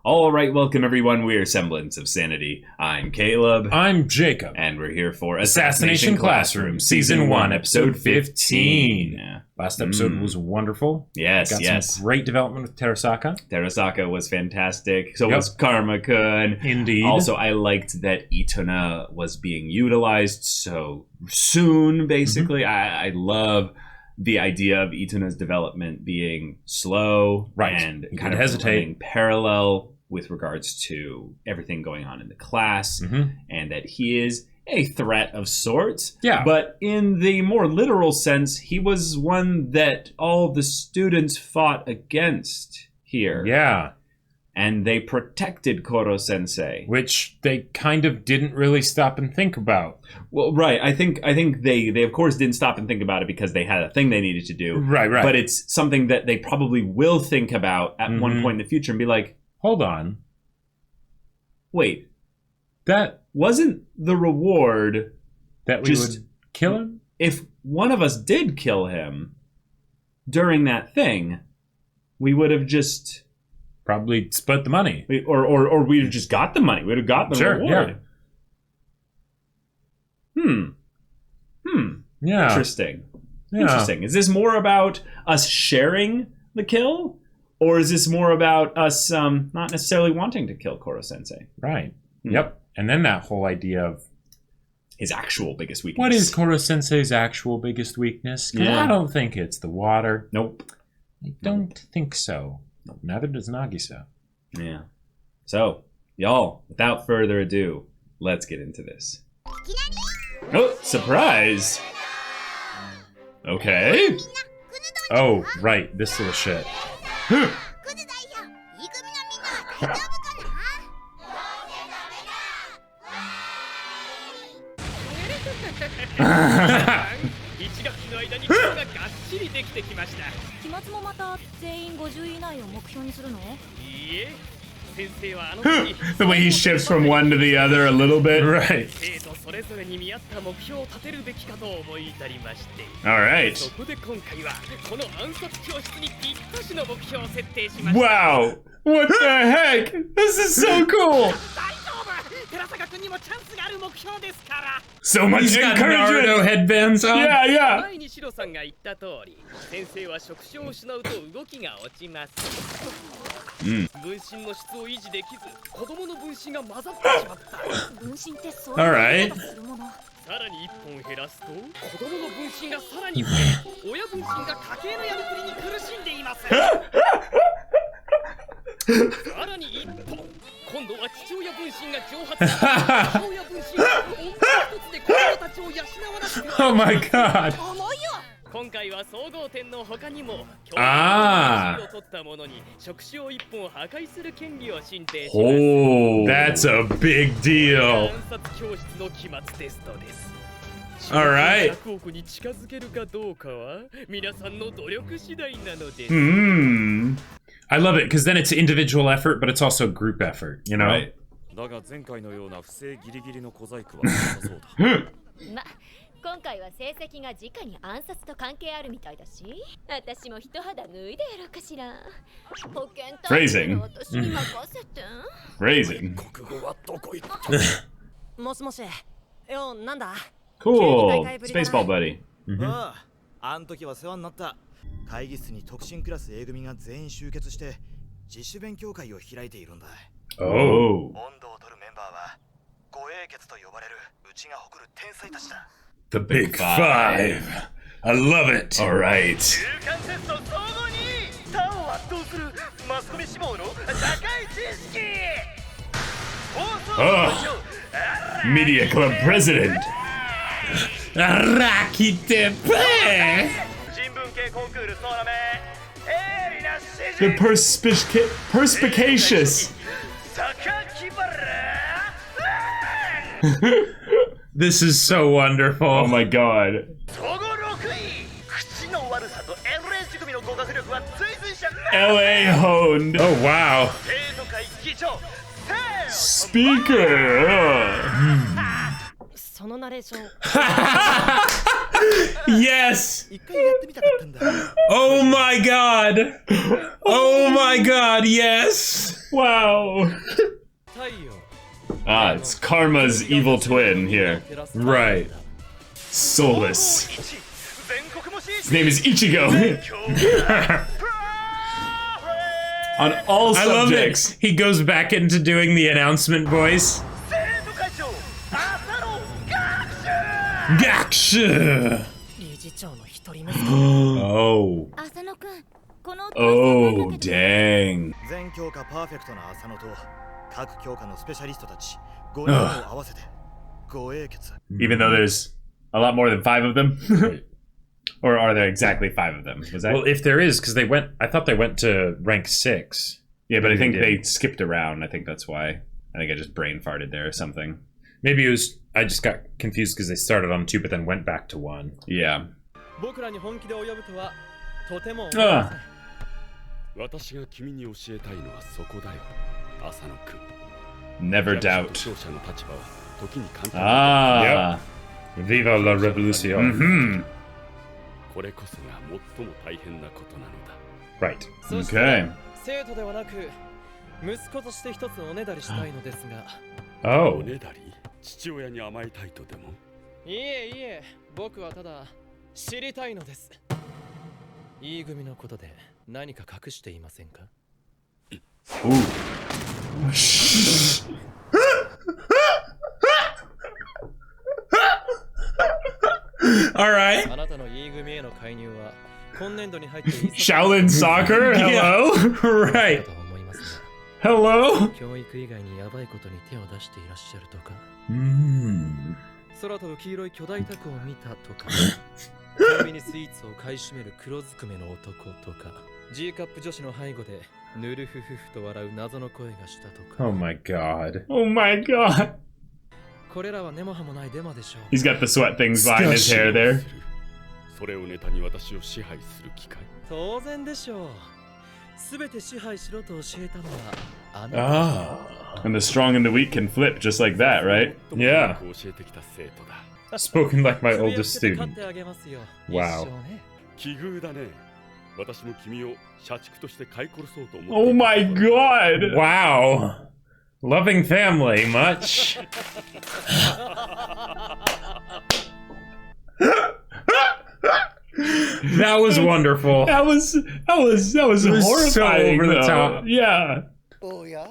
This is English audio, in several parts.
All right, welcome everyone. We are Semblance of Sanity. I'm Caleb. I'm Jacob. And we're here for Assassination Classroom, Season 1, Episode 15. Yeah. Last episode was wonderful. Yes, Got some great development with Terasaka. Terasaka was fantastic. So Yep. was Karma-kun. Indeed. Also, I liked that Ituna was being utilized so soon, basically. I love the idea of Ituna's development being slow and He kind could of hesitate. running parallel with regards to everything going on in the class, and that he is a threat of sorts. Yeah. But in the more literal sense, he was one that all the students fought against here. Yeah. And they protected Koro-sensei. Which they kind of didn't really stop and think about. Well, right. I think they of course didn't stop and think about it because they had a thing they needed to do. Right. But it's something that they probably will think about at one point in the future and be like, hold on. wait, That wasn't the reward we just would kill him? if one of us did kill him during that thing, we would have just Probably split the money. or we'd have just got the money. We'd have got the reward. Yeah. Interesting. Yeah. Interesting. Is this more about us sharing the kill? Or is this more about us not necessarily wanting to kill Koro-sensei? Right. Yep. And then that whole idea of His actual biggest weakness. what is Koro-sensei's actual biggest weakness? 'Cause Yeah. I don't think it's the water. Nope. I don't think so. Neither does Nagisa. Yeah. So, y'all, without further ado, let's get into this. Oh, surprise! Okay. Oh, right. This little shit. The way he shifts from one to the other a little bit. Right. All right. Wow. What the heck? This is so cool. So much He's got encouragement. Naruto headbands on. Yeah. 前にシロさんが言った通り、先生は触手を失うと動きが落ちます。分身の質を維持できず、子供の分身が混ざってしまった。分身ってそう Alright. するもの。さらに1本減らすと、子供の分身がさらに増え、親分身が家計のやりくりに苦しんでいます。さらに1本、今度は父親分身が蒸発し、母親分身が女一つで子供たちを養わなくては Oh my god. 重いよ。今回は総合点の他にもあー教育を取った者に触手を1本破壊する権利を申請します。 Oh. That's a big deal. 暗殺教室の期末テストです。 Alright. 100億に近づけるかどうかは皆さんの努力次第なのです。 I love it because then it's individual effort, but it's also group effort, you know? Right. だが前回のような不正ギリギリの小細工はなさそうだ。ま、今回は成績が直に暗殺と関係あるみたいだし、私も一肌脱いでやろうかしら。保健体制の私に任せて。 Phrasing. 国語はどこ行った？もしもし。よ、なんだ？ Cool. Spaceball buddy. ああ、あん時は世話になった。会議室に特進クラス A 組が全員集結して自主勉強会を開いているんだ。 Oh. 温度を取るメンバーは護衛傑と呼ばれるうちが誇る天才たちだ。 The big five. I love it. All right. 中間テスト総合に他を圧倒するマスコミ志望の高い知識。放送 Oh. Media Club President. Rakitepe. 新聞系コンクール総なめ鋭利な指 The 示 perspicacious. 榊原 This is so wonderful. Oh my god. 総合6位口の悪さと LH 組の語学力は追随者 LA honed. Oh wow. 生徒会議長 Speaker. そのナレーション。Yes! 一回やってみたかったんだ。 Oh my god! Oh my god, yes! Wow. 太陽 Ah, it's Karma's evil twin here. Right. Soulless. His name is Ichigo. On all I love it. subjects. He goes back into doing the announcement voice. Gakshu! 理事長の一人目。 Oh. 浅野くん、この Oh, dang. 全教科パーフェクトな浅野と各教科のスペシャリストたち5人を合わせて護衛決。 Even though there's a lot more than 5 of them? Or are there exactly 5 of them? Was that? Well, if there is, because I thought they went to rank 6. Yeah, but I think Maybe they they skipped around. I think that's why. I think I just brain farted there or something. Maybe it was, I just got confused because they started on 2 but then went back to 1. Yeah. 僕らに本気で及ぶとはとても思い Ah. ません。私が君に教えたいのはそこだよ浅野君 Never 弱 doubt. 者と勝者の立場は時に簡単だ Ah. Viva la revolution. Hmm. これこそが最も大変なことなのだ Right. そして Okay. 生徒ではなく息子として一つおねだりしたいのですが Oh. おねだり父親に甘えたいとでもいえいえ僕はただ知りたいのです E 組のことで何か隠していませんか Ooh. Alright. あなたの E 組への介入は今年度に入っていい Shaolin soccer? Hello? Right. と思いますが Hello? 教育以外にヤバいことに手を出していらっしゃるとか Mm. 空飛ぶ黄色い巨大タコを見たとかコンビニスイーツを買い占める黒ずくめの男とか G カップ女子の背後でぬるふふふと笑う謎の声がしたとか Oh my god. Oh my god. これらは根も葉もないデマでしょう He's got the sweat things behind his hair there. それをネタに私を支配する機会当然でしょう全て支配しろと教えたのはあなた Ah. And the strong and the weak can flip just like that, right? Yeah. 教えてきた生徒だ Spoken like my つぶや oldest けて勝 student. ってあげますよ Wow. 一生ね奇遇だね私も君を社畜として飼い殺そうと思って Oh my god! Wow. Loving family, much? That was wonderful. That was was so horrifying. over the though. top. Yeah. おや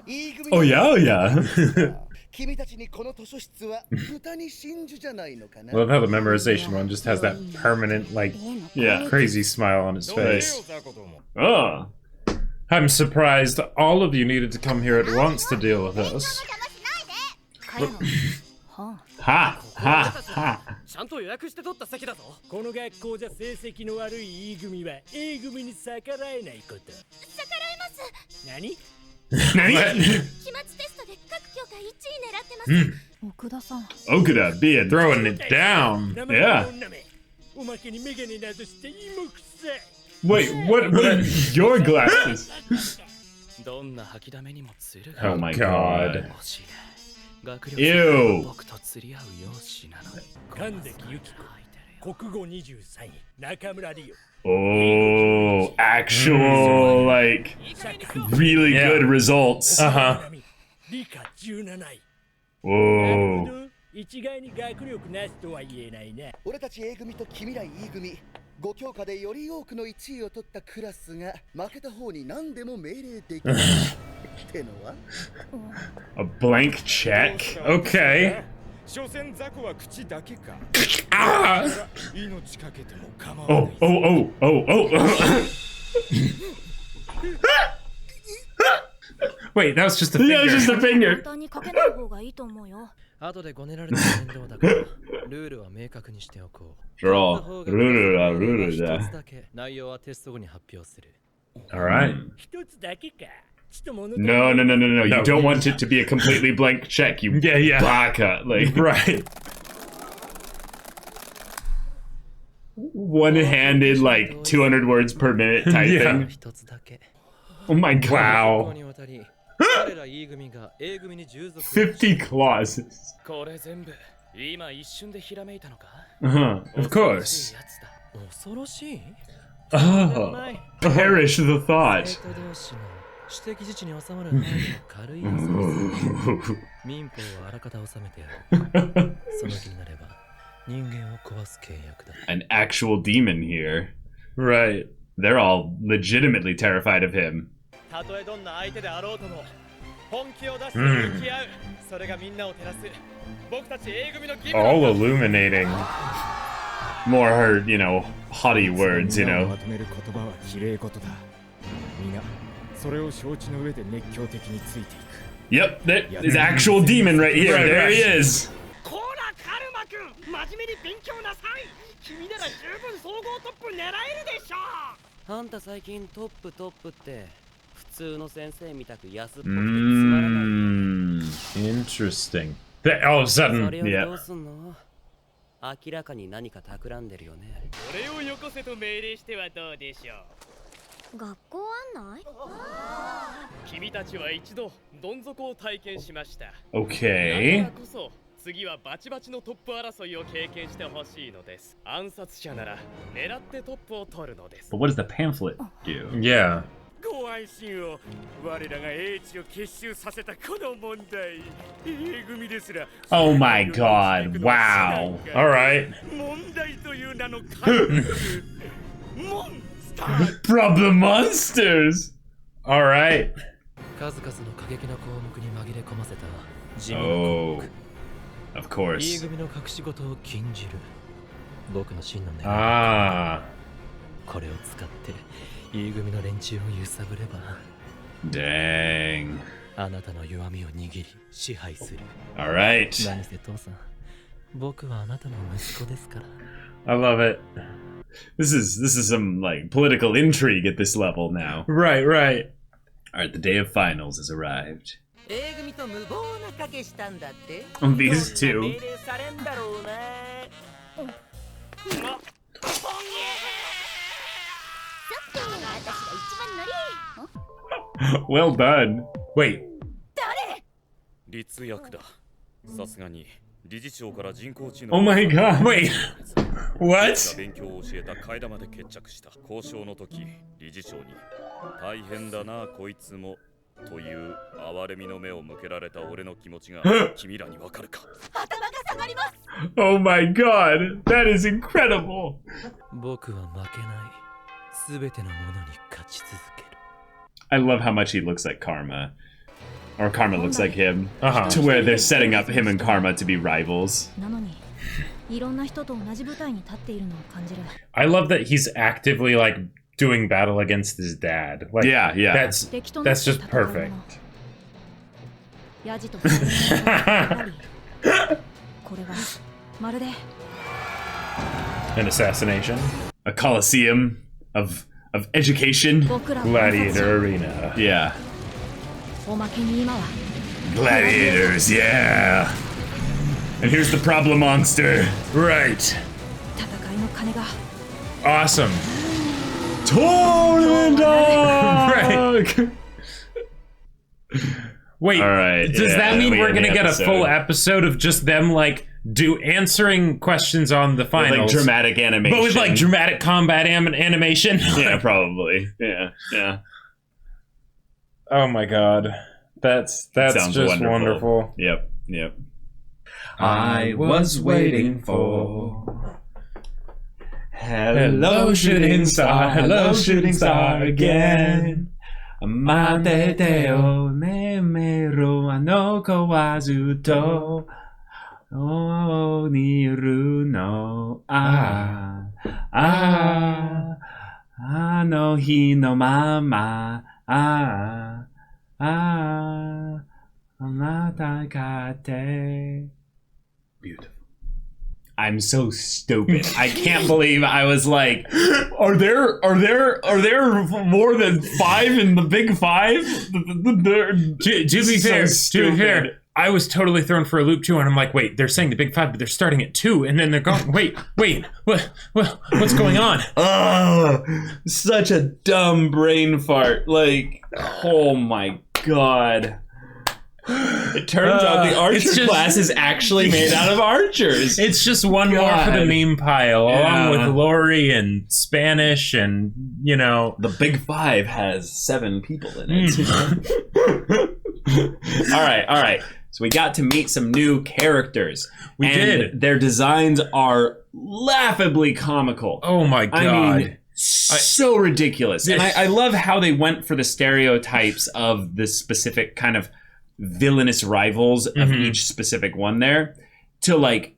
E 組 Oh yeah, oh yeah. 君たちにこの図書室は豚に真珠じゃないのかな I love how the memorization one just has that permanent, like, Yeah. crazy smile on its face. Oh. I'm surprised all of you needed to come here at once to deal with us. Ha ha ha. ちゃんと予約して取った席だぞこの学校じゃ成績の悪い E 組は A 組に逆らえないこと逆らえます何 Nani? 期末テストで各教科1位狙ってます奥田さん Okuda being Throwing it down. 生身の女めおまけにメガネなどして芋臭い Wait, what are your glasses? どんな吐きだめにもつるが Oh Oh my god. god. 欲しい学力 Ew. 僕と釣り合う容姿なのに神崎由紀子国語23位中村理央 Oh, actual like really Yeah. good results. Uh-huh. 理科17位なるほ Whoa. ど一概に学力なしとは言えないな俺たち A 組と君ら E 組5教科でより多くの1位を取ったクラスが負けた方に何でも命令できるってのは A blank check. Okay. 所詮雑魚は口だけか Ah! 命かけても構わ Oh, ない oh, oh, oh, oh. Wait, that was just a Yeah, finger. it's just a 簡 finger. 単にかけない方がいいと思うよ後でごねられて面倒だからルールは明確にしておこう Draw. Rurura, 一 rurura. つだけ内容はテスト後に発表する All right. 一つだけかちょっと物 No, no, no, no, no. You No. don't want it to be a completely blank check, you Yeah, yeah. baka. Like Right. one-handed, like 200 words per minute typing. 一つだけ Oh my god. こ Wow. にわたり彼ら E 組が A 組に従属50 clauses. これ全部 Of course. 恐ろしい Oh, perish the thought. 私的自治に収まる範囲の軽い遊びです民法をあらかた収めてやるその気になれば人間を壊す契約だ An actual demon here. Right. They're all legitimately terrified of him. たとえどんな相手であろうとも本気を出して向き合うそれがみんなを照らす僕たち A 組の義務 All illuminating. More, you know, haughty words, you know. まとめる言葉は綺麗事だみんなそれを承知の上で熱狂的についていく Yep, that is actual demon right here. There he is. こらカルマ君真面目に勉強なさい君なら十分総合トップ狙えるでしょあんた最近トップって普通の先生みたく安っぽくてつまらない Interesting. All of a そ sudden, れをど yeah. うすんの明らかに何か企んでるよね俺をよこせと命令してはどうでしょう学校案内君たちは一度どん底を体験しましただ Okay. からこそ次はバチバチのトップ争いを経験してほしいのです暗殺者なら狙ってトップを取るのです But what does the pamphlet do? yeah. ご安心を我らが英知を結集させたこの問題 A 組ですら Oh my god, wow. All right. 問題という名の怪物モンスター Problem monsters! All right. 数々の過激な項目に紛れ込ませた地味な項 Oh, 目 of E course. 組の隠し事を禁じる僕の真の狙い Ah. これを使って E 組の連中を揺さぶれば Dang. あなたの弱みを握り支配する Alright. 何せ父さん僕はあなたの息子ですから I love it. This is some like political intrigue at this level now. Right, right. Alright, the day of finals has arrived. A 組と無謀な賭けしたんだって These two. 命令されんだろうね私が一番乗り Well done. Wait. 立役だ。さすがに理事長から人工知能 Oh my god. Wait. What? 勉強を教えた替え玉で決着した交渉の時理事長に大変だなこいつもという哀れみの目を向けられた俺の気持ちが君らにわかるか Oh my god. That is incredible. 僕は負けないすべてのものに勝ち続ける I love how much he looks like Karma. Or Karma looks like him. Uh-huh. To where they're setting up him and Karma to be rivals. なのにいろんな人と同じ舞台に立っているのを感じる I love that he's actively like doing battle against his dad. Like, Yeah, yeah. That's just perfect. ヤジとしてこれはまるで An assassination. A coliseum of education. 僕らを Gladiator arena. Yeah. おまけに今は Gladiators, yeah. And here's the problem monster. Right. 戦いの鐘が Awesome. Tournament Right. Wait, All right, does yeah, that mean we we're end gonna the get a episode. full episode of just them like answering questions on the With, finals? like dramatic animation. But with like dramatic combat animation? Yeah, probably. Yeah, yeah. Oh my god. That's Sounds just wonderful. Yep, yep. I was waiting for Hello, shooting star again. 待っててよ、眠るあの子はずっとここにいるの。あの日のまま。あなたがて。Beautiful. I'm so stupid. I can't believe I was like, are there more than 5 in the big 5? To be fair, I was totally thrown for a loop too, and I'm like, wait, they're saying the big 5, but they're starting at 2, and then they're going, wait, what's going on? Oh, such a dumb brain fart. Like, oh my god. It turns out the archer class is actually made out of archers. It's just one more for the meme pile, along with Lori and Spanish and, you know. The Big Five has 7 people in it. All right. So we got to meet some new characters. We did. Their designs are laughably comical. Oh my God. I mean, so ridiculous. And I love how they went for the stereotypes of the specific kind of villainous rivals of each specific one there to like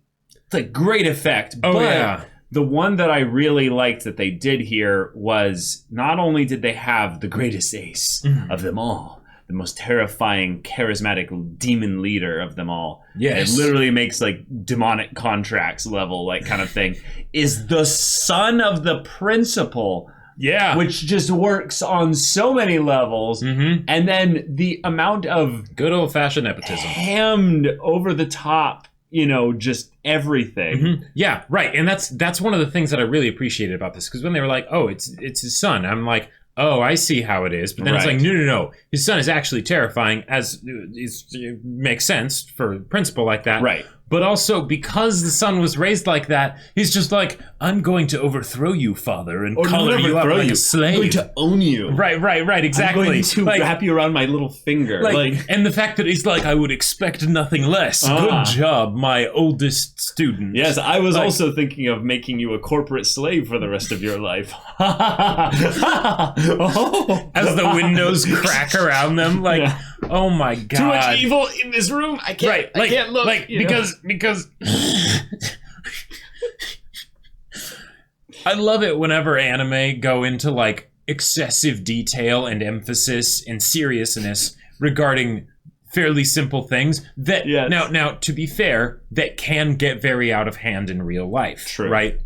great effect. The one that I really liked that they did here was not only did they have the greatest ace of them all, the most terrifying, charismatic demon leader of them all. Yes. It literally makes like demonic contracts level, like kind of thing, is the son of the principal. Yeah. Which just works on so many levels. And then the amount of good old-fashioned nepotism. Hammed over the top, you know, just everything. Yeah, right. And that's one of the things that I really appreciated about this. Because when they were like, oh, it's his son, I'm like, oh, I see how it is. But then it's like, no. His son is actually terrifying, as it makes sense for a principle like that. Right. But also, because the son was raised like that, he's just like, I'm going to overthrow you, father, and color you up like a slave. I'm going to own you. Right, exactly. I'm going to wrap you around my little finger. And the fact that he's like, I would expect nothing less. Good job, my oldest student. Yes, I was also thinking of making you a corporate slave for the rest of your life. As the windows crack around them, like, oh my God. Too much evil in this room. I can't. I can't look. Because I love it whenever anime go into like excessive detail and emphasis and seriousness regarding fairly simple things that now to be fair, that can get very out of hand in real life. True. Right?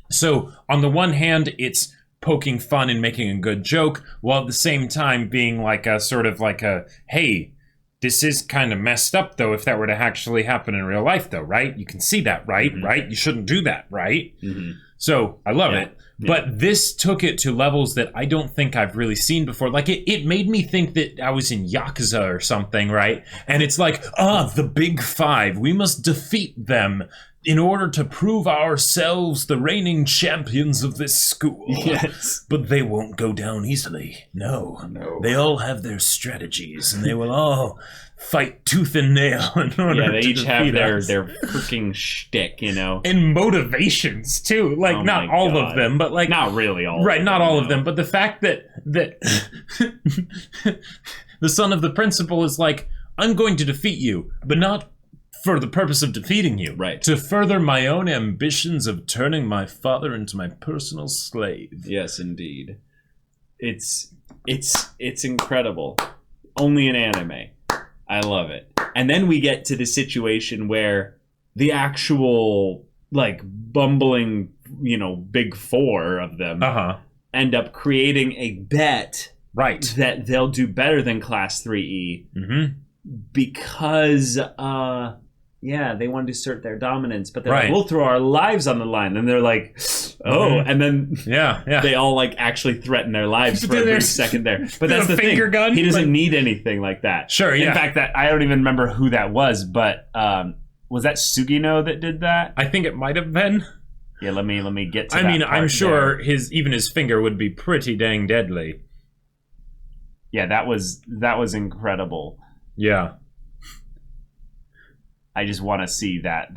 So on the one hand, it's poking fun and making a good joke, while at the same time being like a sort of like a, hey, this is kind of messed up, though, if that were to actually happen in real life, though, right? You can see that, right? Right? You shouldn't do that, right? So, I love it. But this took it to levels that I don't think I've really seen before. Like, it made me think that I was in Yakuza or something, right? And it's like, the Big Five. We must defeat them in order to prove ourselves the reigning champions of this school. Yes. But they won't go down easily. No. They all have their strategies, and they will all fight tooth and nail in order they to each have defeat their us. freaking shtick, you know. And motivations, too. Like, not all of them, but like... Not really all right, of them. Not all of them, but the fact that the son of the principal is like, I'm going to defeat you, but not for the purpose of defeating you. Right. To further my own ambitions of turning my father into my personal slave. Yes, indeed. It's incredible. Only in anime. I love it. And then we get to the situation where the actual, like, bumbling, you know, big four of them end up creating a bet that they'll do better than Class 3E because, they want to assert their dominance, but they're like, we'll throw our lives on the line. And they're like, and then they all like actually threaten their lives for a brief second there. But that's the thing. Gun? He doesn't need anything like that. Sure, In fact, that I don't even remember who that was, but was that Sugino that did that? I think it might have been. Yeah, let me get to that. I mean, I'm sure there. his finger would be pretty dang deadly. Yeah, that was incredible. Yeah. I just want to see that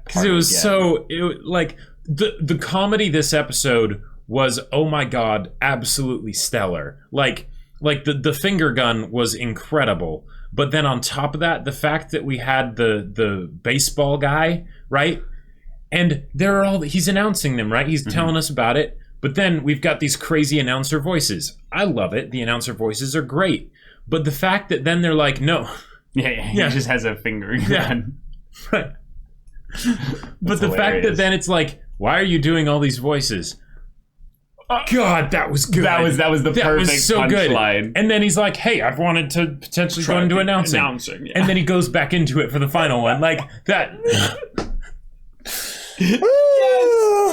because it was again. Like the comedy this episode was, oh my God, absolutely stellar. Like the finger gun was incredible, but then on top of that, the fact that we had the baseball guy, right? And he's announcing them, right? He's telling us about it, but then we've got these crazy announcer voices. I love it. The announcer voices are great, but the fact that then they're like, no. He just has a finger gun. Right. But the fact that then it's like, why are you doing all these voices? God, that was good. That was the perfect punchline. And then he's like, hey, I've wanted to potentially go into announcing. And then he goes back into it for the final one. Like, that...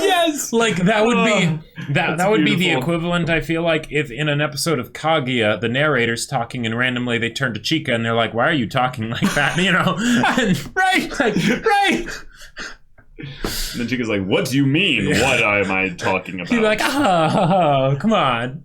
Yes! Like, that would be that would be the beautiful. equivalent, I feel like, if in an episode of Kaguya, the narrator's talking and randomly they turn to Chika and they're like, why are you talking like that? You know? And, Right! like, right! And then Chica's like, what do you mean? What am I talking about? You're like, come on.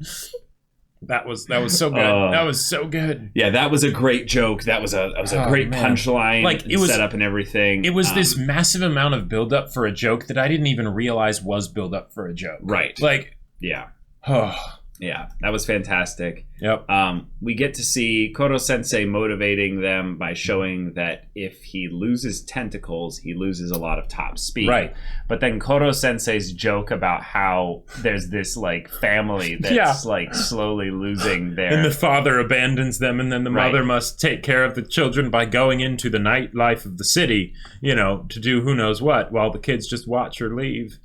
That was so good. That was so good. Yeah, that was a great joke. That was a great man. punchline, Like, it was setup and everything. It was this massive amount of buildup for a joke that I didn't even realize was buildup for a joke. Right. Like, yeah. oh. Yeah, that was fantastic. Yep. We get to see Koro Sensei motivating them by showing that if he loses tentacles, he loses a lot of top speed. Right. But then Koro Sensei's joke about how there's this like family that's like slowly losing their... And the father abandons them, and then the mother must take care of the children by going into the nightlife of the city, you know, to do who knows what, while the kids just watch her leave.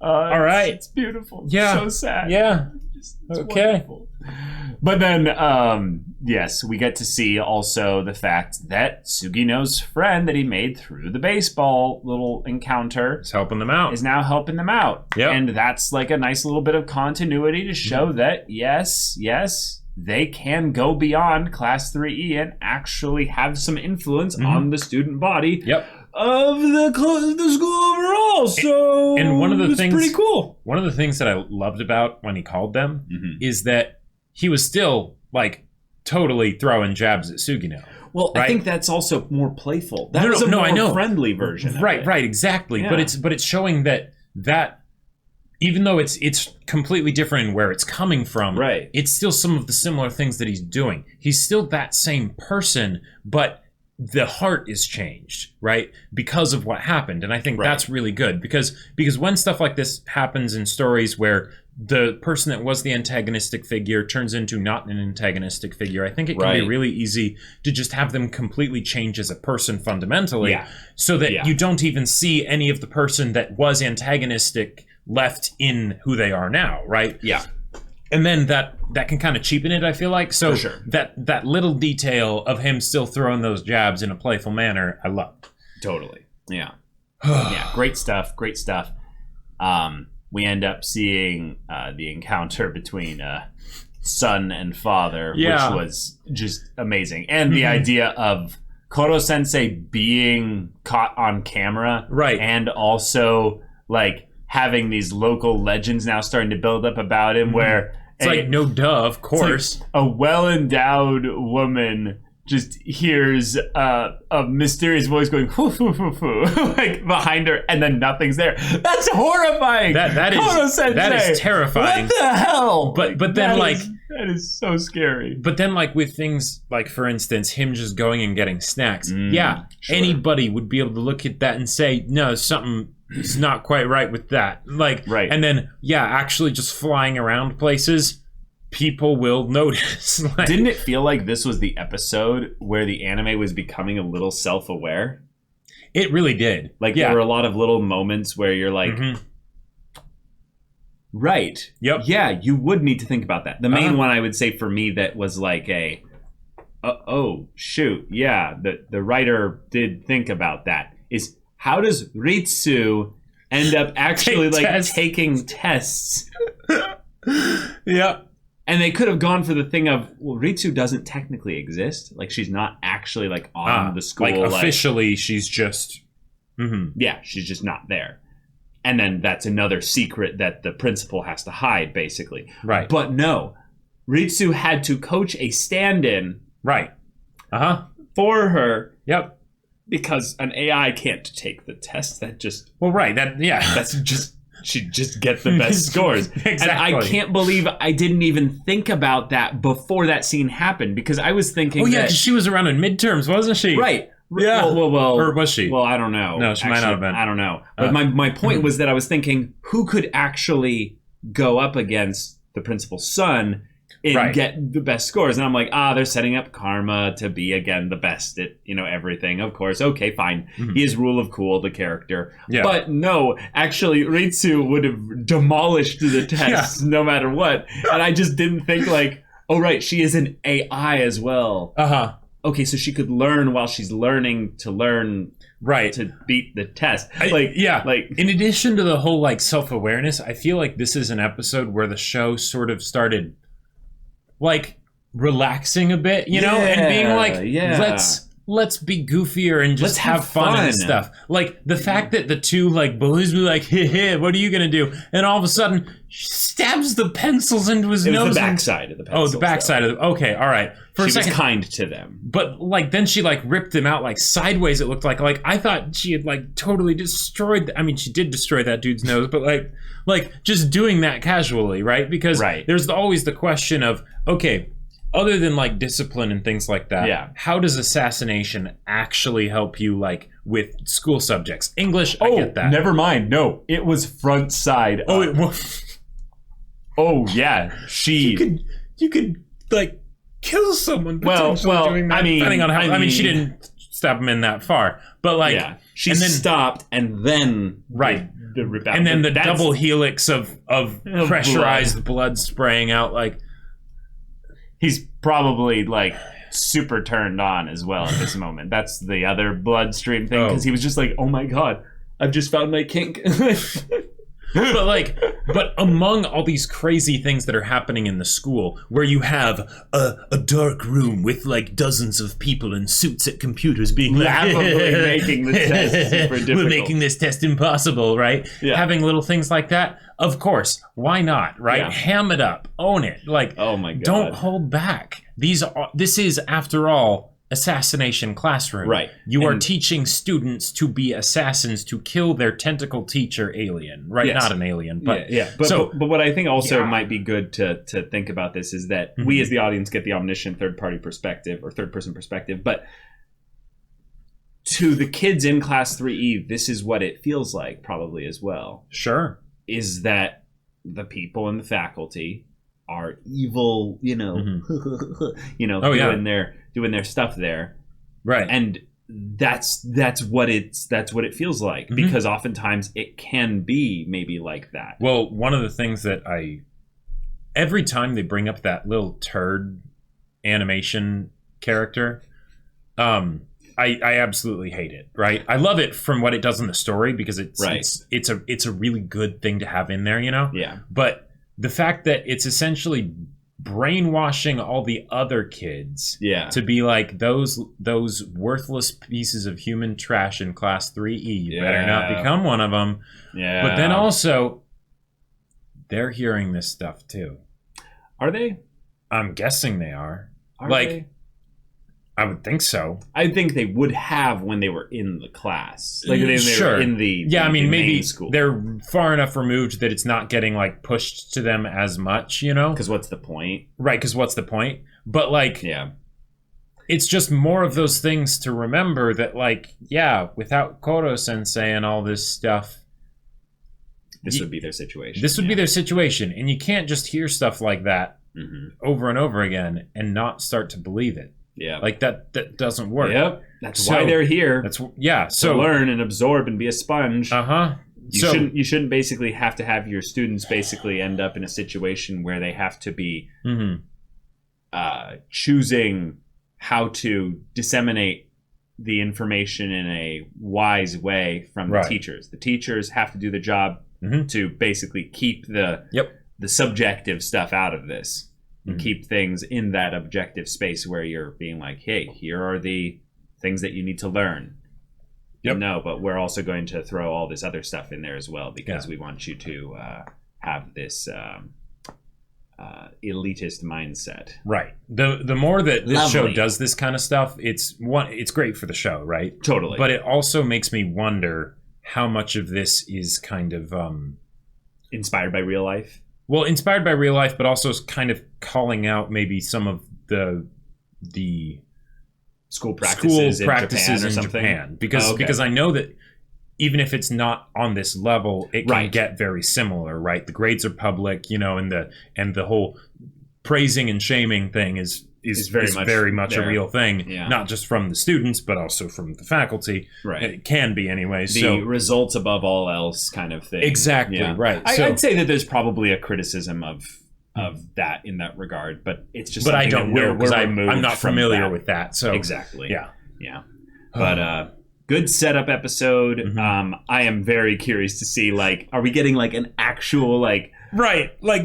All right. It's beautiful. Yeah. So sad. Yeah. It's okay. Wonderful. But then, yes, we get to see also the fact that Sugino's friend that he made through the baseball little encounter is helping them out. Is now helping them out. Yep. And that's like a nice little bit of continuity to show that, yes, they can go beyond Class 3E and actually have some influence on the student body. Yep. Of the school overall, so and one of the it's things, pretty cool. One of the things that I loved about when he called them is that he was still like totally throwing jabs at Sugino. Well, right? I think that's also more playful. That was a more friendly version. Right, exactly. Yeah. But it's showing that even though it's completely different in where it's coming from, right? It's still some of the similar things that he's doing. He's still that same person, but the heart is changed, right? Because of what happened. And I think that's really good because when stuff like this happens in stories where the person that was the antagonistic figure turns into not an antagonistic figure, I think it can be really easy to just have them completely change as a person fundamentally, so that you don't even see any of the person that was antagonistic left in who they are now, right? Yeah. And then that can kind of cheapen it, I feel like. So for sure. that little detail of him still throwing those jabs in a playful manner, I love. Totally. Yeah. Yeah. Great stuff. Great stuff. We end up seeing the encounter between son and father, which was just amazing. And the idea of Koro Sensei being caught on camera. Right. And also like having these local legends now starting to build up about him where it's like, no duh, of course. Like a well-endowed woman just hears a mysterious voice going hoo, hoo, hoo, hoo, like behind her, and then nothing's there. That's horrifying. That is terrifying. What the hell? But then that is so scary. But then with things like, for instance, him just going and getting snacks. Anybody would be able to look at that and say, no, something is not quite right with that. And then actually just flying around places, people will notice. Didn't it feel like this was the episode where the anime was becoming a little self-aware? It really did. There were a lot of little moments where you're like, right. Yep. Yeah, you would need to think about that. The main one I would say for me that was like oh, shoot. Yeah, the writer did think about that is how does Ritsu end up actually taking tests? Yeah. And they could have gone for the thing of, well, Ritsu doesn't technically exist. Like, she's not actually, on the school. Officially, she's just... Yeah, she's just not there. And then that's another secret that the principal has to hide, basically. Right. But no. Ritsu had to coach a stand-in. Right. For her. Yep. Because an AI can't take the test. That just... Well, right. That's just... She'd just get the best scores. Exactly. And I can't believe I didn't even think about that before that scene happened, because I was thinking because she was around in midterms, wasn't she? Right. Yeah. Well, or was she? Well, I don't know. No, she might not have been. I don't know. But my point was that I was thinking, who could actually go up against the principal's son and get the best scores? And I'm like, they're setting up Karma to be, again, the best at, everything. Of course. Okay, fine. He is Rule of Cool, the character. Yeah. But no, actually, Ritsu would have demolished the tests no matter what. And I just didn't think oh, right, she is an AI as well. okay, so she could learn while she's learning to learn to beat the test. In addition to the whole like self-awareness, I feel like this is an episode where the show sort of started like relaxing a bit, you know, and being like, let's be goofier and just have fun and stuff. Like the fact that the two like bullies were like, hey, what are you gonna do? And all of a sudden she stabs the pencils into his nose. It was the backside of the pencils. Oh, the backside of the, okay, all right. For a second, was kind to them. But like then she like ripped them out like sideways, it looked like I thought she had like totally destroyed I mean, she did destroy that dude's nose, but like just doing that casually, right? Because there's always the question of, okay, other than like discipline and things like that, how does assassination actually help you like with school subjects? English, I get that. Never mind. No, it was front side. Oh, it was. Oh yeah, you could like kill someone. Well, doing that, depending on how. I mean, she didn't stab him in that far, but like, she stopped and then and then the double helix of pressurized blood spraying out like. He's probably like super turned on as well at this moment. That's the other bloodstream thing, because he was just like, oh my god, I've just found my kink. But among all these crazy things that are happening in the school, where you have a dark room with like dozens of people in suits at computers being laughably making the test super difficult. We're making this test impossible, right? Yeah. Having little things like that. Of course, why not, right? Yeah. Ham it up, own it. Like, oh my god, don't hold back. This is, after all, Assassination Classroom. Right. You are teaching students to be assassins to kill their tentacle teacher alien, right? Yes. Not an alien, but But what I think also might be good to think about this is that we as the audience get the omniscient third-party perspective or third-person perspective, but to the kids in Class 3E, this is what it feels like probably as well. Sure. Is that the people in the faculty are evil, you know, doing their stuff there, right? And that's what it feels like, because oftentimes it can be maybe like that. Well, one of the things that every time they bring up that little turd animation character, I absolutely hate it. Right, I love it from what it does in the story, because it's a really good thing to have in there, you know. Yeah. But the fact that it's essentially brainwashing all the other kids to be like those worthless pieces of human trash in Class 3E. You better not become one of them. Yeah. But then also, they're hearing this stuff too. Are they? I'm guessing they are. Are they? I would think so. I think they would have when they were in the class. Like they were in the maybe school. They're far enough removed that it's not getting like pushed to them as much, you know? Because what's the point? Right, because what's the point? But like, it's just more of those things to remember that like, without Koro Sensei and all this stuff, this would be their situation. This would be their situation. And you can't just hear stuff like that over and over again and not start to believe it. Yeah, like that doesn't work. Yep, that's why they're here. To learn and absorb and be a sponge. You shouldn't basically have to have your students basically end up in a situation where they have to be choosing how to disseminate the information in a wise way from the teachers. The teachers have to do the job to basically keep the subjective stuff out of this. And keep things in that objective space where you're being like, hey, here are the things that you need to learn. No, but we're also going to throw all this other stuff in there as well, because we want you to have this elitist mindset. Right. The more that this show does this kind of stuff, it's great for the show, right? Totally. But it also makes me wonder how much of this is kind of inspired by real life. Well, inspired by real life, but also kind of calling out maybe some of the school practices in Japan. Because I know that even if it's not on this level, it can get very similar, right? The grades are public, you know, and the whole praising and shaming thing is very much a real thing, not just from the students, but also from the faculty. Right. It can be anyway. The results above all else kind of thing. Exactly, right. I'd say that there's probably a criticism of of that in that regard, but it's just. But I don't know because I'm not familiar that. with that. So exactly, yeah. But good setup episode. I am very curious to see, like, are we getting like an actual like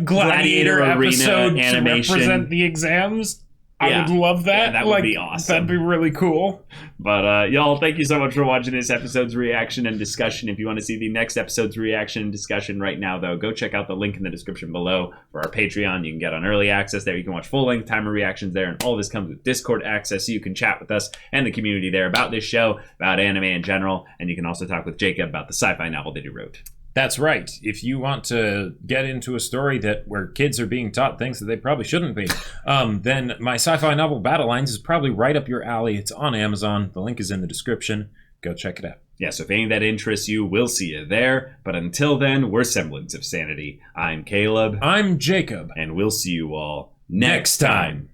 gladiator episode arena animation to represent the exams? I would love that. Yeah, that would be awesome. That'd be really cool. But y'all, thank you so much for watching this episode's reaction and discussion. If you want to see the next episode's reaction and discussion right now, though, go check out the link in the description below for our Patreon. You can get on early access there. You can watch full-length timer reactions there, and all this comes with Discord access, so you can chat with us and the community there about this show, about anime in general, and you can also talk with Jacob about the sci-fi novel that he wrote. That's right. If you want to get into a story where kids are being taught things that they probably shouldn't be, then my sci-fi novel Battle Lines is probably right up your alley. It's on Amazon. The link is in the description. Go check it out. Yeah, so if any of that interests you, we'll see you there. But until then, we're Semblance of Sanity. I'm Caleb. I'm Jacob. And we'll see you all next time.